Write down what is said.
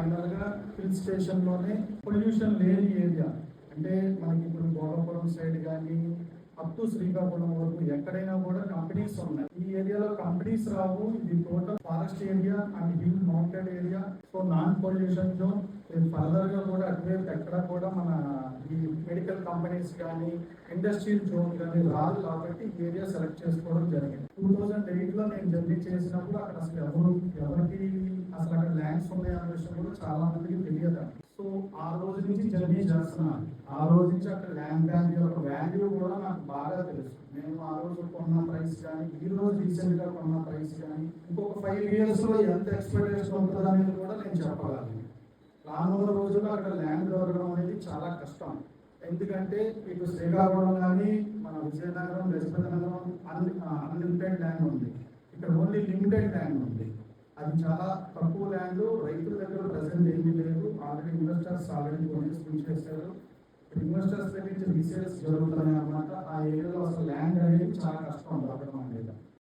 Final గా hill station లోనే pollution లేని ఏరియా, అంటే మనకి ఇప్పుడు గోదావరం సైడ్ కానీ అప్ టు శ్రీకాకుళం వరకు ఎక్కడైనా కూడా కంపెనీస్ ఉన్నాయి. ఈ ఏరియాలో కంపెనీస్ రావు. ఇది total forest area and hill mounted area. So non pollution zone. Further గా కూడా అటువైపు ఎక్కడ కూడా మన ఈ మెడికల్ కంపెనీస్ కానీ ఇండస్ట్రియల్ జోన్ కానీ రాదు. కాబట్టి ఈ ఏరియా సెలెక్ట్ చేసుకోవడం జరిగింది. 2008 లో నేను జర్నీ చేసినప్పుడు అక్కడ అసలు ఎవరికి అసలు అక్కడ ల్యాండ్స్ ఉన్నాయన్న విషయం కూడా చాలా మందికి తెలియదు. సో ఆ రోజు నుంచి జర్నీ చేస్తున్నాను. ఆ రోజు నుంచి అక్కడ ల్యాండ్ బ్యాంక్ యొక్క వాల్యూ కూడా నాకు బాగా తెలుసు. నేను ఆ రోజు కొన్న ప్రైస్ కానీ ఈ రోజు రీసెంట్ గా కొన్న ప్రైస్ కానీ ఇంకొక 5 years లో ఎంత ఎక్స్పెక్టేషన్ ఉంటుంది అనేది కూడా నేను చెప్పగలను. రానున్న రోజుల్లో అక్కడ ల్యాండ్ దొరకడం అనేది చాలా కష్టం. ఎందుకంటే ఇటు శ్రీకాకుళం కానీ మన విజయనగరం, లక్ష్మీనగరం అన్లిమిటెడ్ ల్యాండ్ ఉంది. ఇక్కడ ఓన్లీ లిమిటెడ్ ల్యాండ్ ఉంది. అది చాలా తక్కువ ల్యాండ్. రైతుల దగ్గర ప్రజెంట్ ఏమీ లేదు. ఆల్రెడీ ఇన్వెస్టర్స్ ఆల్రెడీ కొనేసి చేశారు. ఇన్వెస్టర్స్ దగ్గర నుంచి రీసేల్స్ జరుగుతున్నాయి అన్నమాట. ఆ